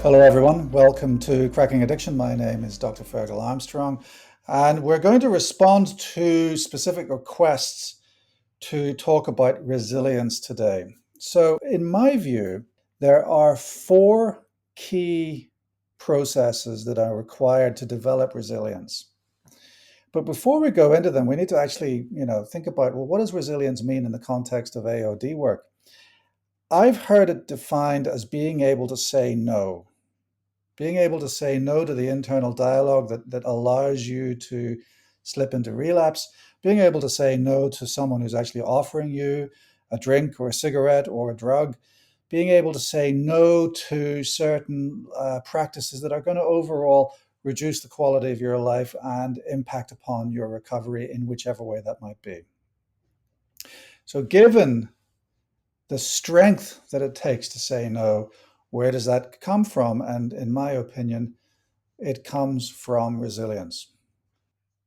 Hello, everyone. Welcome to Cracking Addiction. My name is Dr. Fergal Armstrong, and we're going to respond to specific requests to talk about resilience today. So, in my view, there are four key processes that are required to develop resilience. But before we go into them, we need to actually, think about, well, what does resilience mean in the context of AOD work? I've heard it defined as being able to say no. Being able to say no to the internal dialogue that allows you to slip into relapse, being able to say no to someone who's actually offering you a drink or a cigarette or a drug, being able to say no to certain practices that are going to overall reduce the quality of your life and impact upon your recovery in whichever way that might be. So, given the strength that it takes to say no, where does that come from? And in my opinion, it comes from resilience.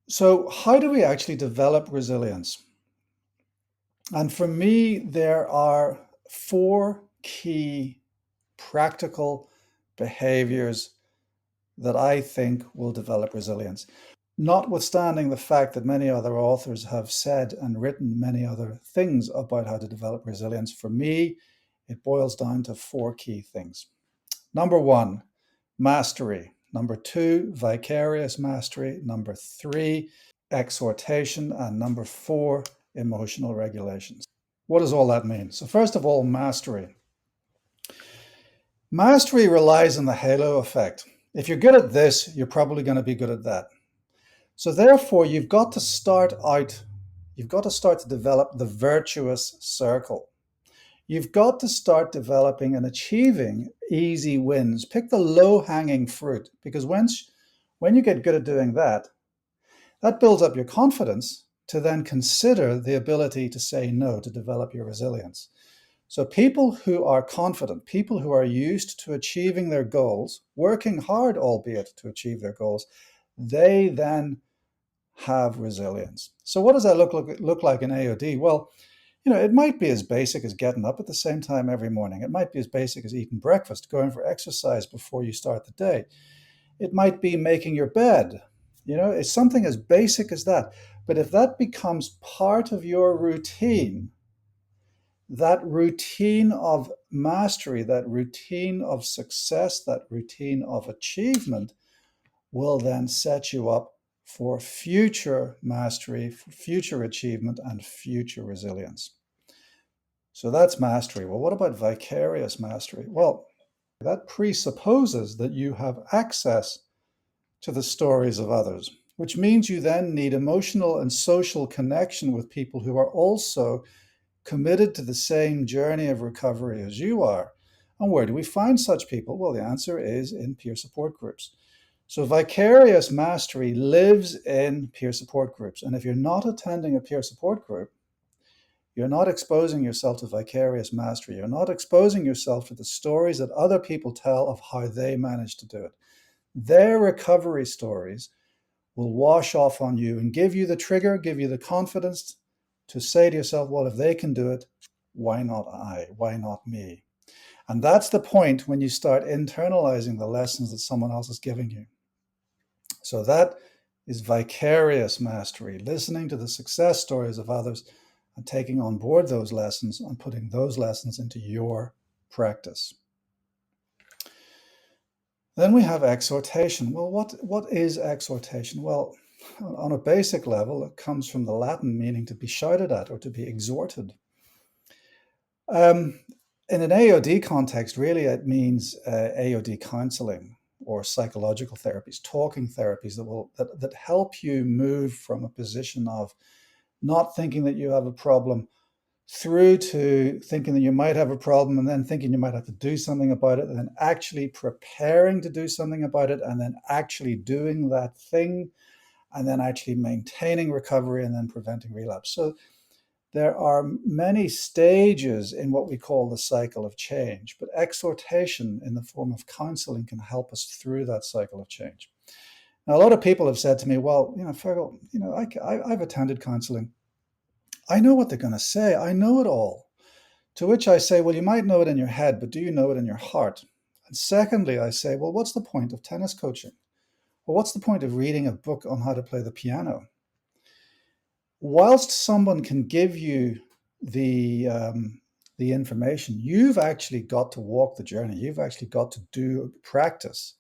So, how do we actually develop resilience? And for me, there are four key practical behaviors that I think will develop resilience. Notwithstanding the fact that many other authors have said and written many other things about how to develop resilience, for me, it boils down to four key things. Number one, mastery. Number two, vicarious mastery. Number three, exhortation. And number four, emotional regulations. What does all that mean? So, first of all, mastery. Mastery relies on the halo effect. If you're good at this, you're probably going to be good at that. So, therefore, you've got to start to develop the virtuous circle. You've got to start developing and achieving easy wins. Pick the low-hanging fruit, because when you get good at doing that, that builds up your confidence to then consider the ability to say no, to develop your resilience. So people who are confident, people who are used to achieving their goals, working hard, albeit, to achieve their goals, they then have resilience. So what does that look like in AOD? Well, it might be as basic as getting up at the same time every morning. It might be as basic as eating breakfast, going for exercise before you start the day. It might be making your bed. It's something as basic as that. But if that becomes part of your routine, that routine of mastery, that routine of success, that routine of achievement will then set you up for future mastery, for future achievement, and future resilience. So that's mastery. Well, what about vicarious mastery? Well, that presupposes that you have access to the stories of others, which means you then need emotional and social connection with people who are also committed to the same journey of recovery as you are. And where do we find such people? Well, the answer is in peer support groups. So vicarious mastery lives in peer support groups. And if you're not attending a peer support group, you're not exposing yourself to vicarious mastery. You're not exposing yourself to the stories that other people tell of how they managed to do it. Their recovery stories will wash off on you and give you the trigger, give you the confidence to say to yourself, well, if they can do it, why not I? Why not me? And that's the point when you start internalizing the lessons that someone else is giving you. So that is vicarious mastery, listening to the success stories of others and taking on board those lessons and putting those lessons into your practice. Then we have exhortation. Well, what is exhortation? Well, on a basic level, it comes from the Latin meaning to be shouted at or to be exhorted. In an AOD context, really, it means AOD counseling or psychological therapies, talking therapies that help you move from a position of not thinking that you have a problem through to thinking that you might have a problem and then thinking you might have to do something about it and then actually preparing to do something about it and then actually doing that thing and then actually maintaining recovery and then preventing relapse. So there are many stages in what we call the cycle of change, but exhortation in the form of counseling can help us through that cycle of change. Now, a lot of people have said to me, well, Fergal, I've attended counseling. I know what they're going to say. I know it all. To which I say, well, you might know it in your head, but do you know it in your heart? And secondly, I say, well, what's the point of tennis coaching? Well, what's the point of reading a book on how to play the piano? Whilst someone can give you the information, you've actually got to walk the journey. You've actually got to do practice.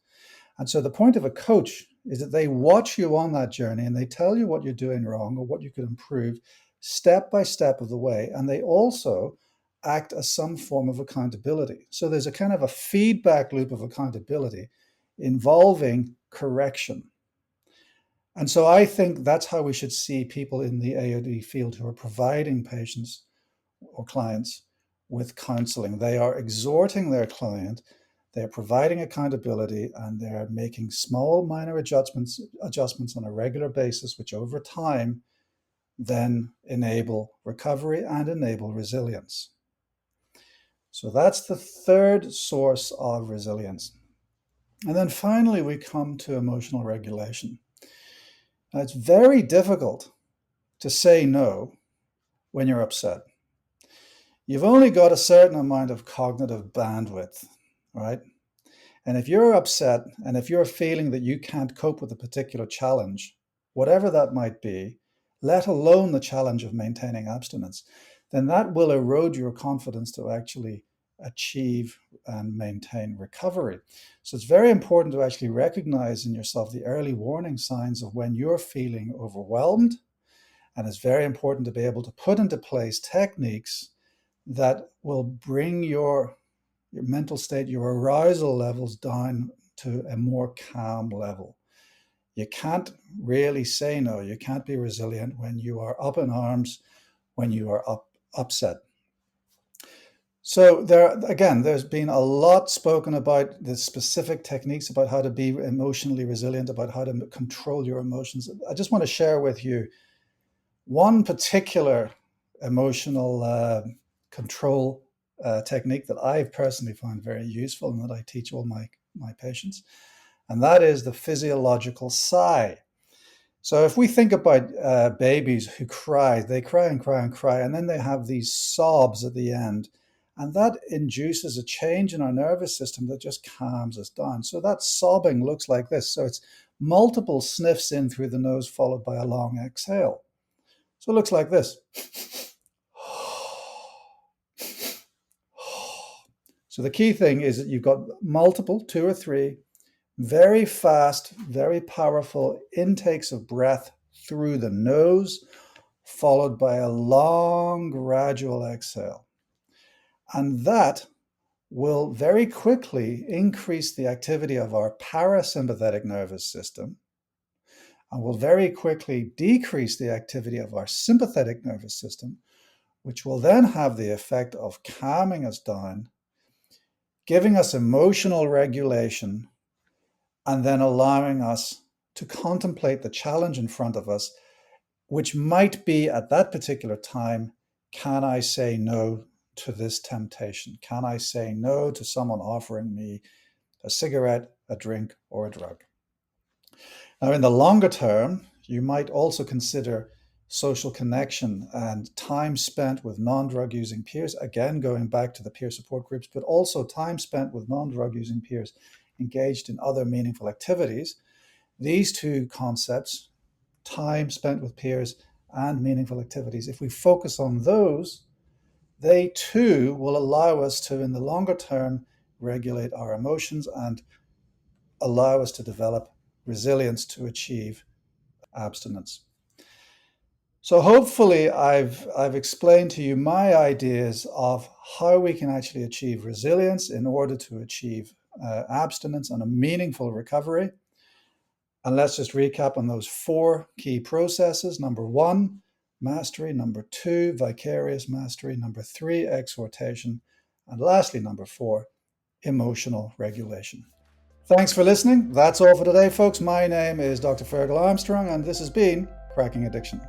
And so the point of a coach is that they watch you on that journey and they tell you what you're doing wrong or what you could improve step by step of the way. And they also act as some form of accountability. So there's a kind of a feedback loop of accountability involving correction. And so I think that's how we should see people in the AOD field who are providing patients or clients with counseling. They are exhorting their client, they're providing accountability, and they're making small minor adjustments on a regular basis, which over time then enable recovery and enable resilience. So that's the third source of resilience. And then finally, we come to emotional regulation. Now, it's very difficult to say no when you're upset. You've only got a certain amount of cognitive bandwidth, right? And if you're upset and if you're feeling that you can't cope with a particular challenge, whatever that might be, let alone the challenge of maintaining abstinence, then that will erode your confidence to actually achieve and maintain recovery. So it's very important to actually recognize in yourself the early warning signs of when you're feeling overwhelmed. And it's very important to be able to put into place techniques that will bring your mental state, your arousal levels down to a more calm level. You can't really say no. You can't be resilient when you are up in arms, when you are upset. So there's been a lot spoken about the specific techniques about how to be emotionally resilient, about how to control your emotions. I just want to share with you one particular emotional control technique that I've personally found very useful and that I teach all my patients, and that is the physiological sigh. So if we think about babies who cry, they cry and cry and cry, and then they have these sobs at the end, and that induces a change in our nervous system that just calms us down. So that sobbing looks like this. So it's multiple sniffs in through the nose followed by a long exhale. So it looks like this. So the key thing is that you've got multiple, 2 or 3, very fast, very powerful intakes of breath through the nose, followed by a long, gradual exhale. And that will very quickly increase the activity of our parasympathetic nervous system and will very quickly decrease the activity of our sympathetic nervous system, which will then have the effect of calming us down, giving us emotional regulation, and then allowing us to contemplate the challenge in front of us, which might be at that particular time, can I say no to this temptation? Can I say no to someone offering me a cigarette, a drink, or a drug? Now, in the longer term, you might also consider social connection and time spent with non-drug using peers, again, going back to the peer support groups, but also time spent with non-drug using peers engaged in other meaningful activities. These two concepts, time spent with peers and meaningful activities, if we focus on those, they too will allow us to, in the longer term, regulate our emotions and allow us to develop resilience to achieve abstinence. So hopefully I've explained to you my ideas of how we can actually achieve resilience in order to achieve abstinence and a meaningful recovery. And let's just recap on those 4 key processes. Number 1, mastery. Number 2, vicarious mastery. Number 3, exhortation. And lastly, number 4, emotional regulation. Thanks for listening. That's all for today, folks. My name is Dr. Fergal Armstrong, and this has been Cracking Addiction.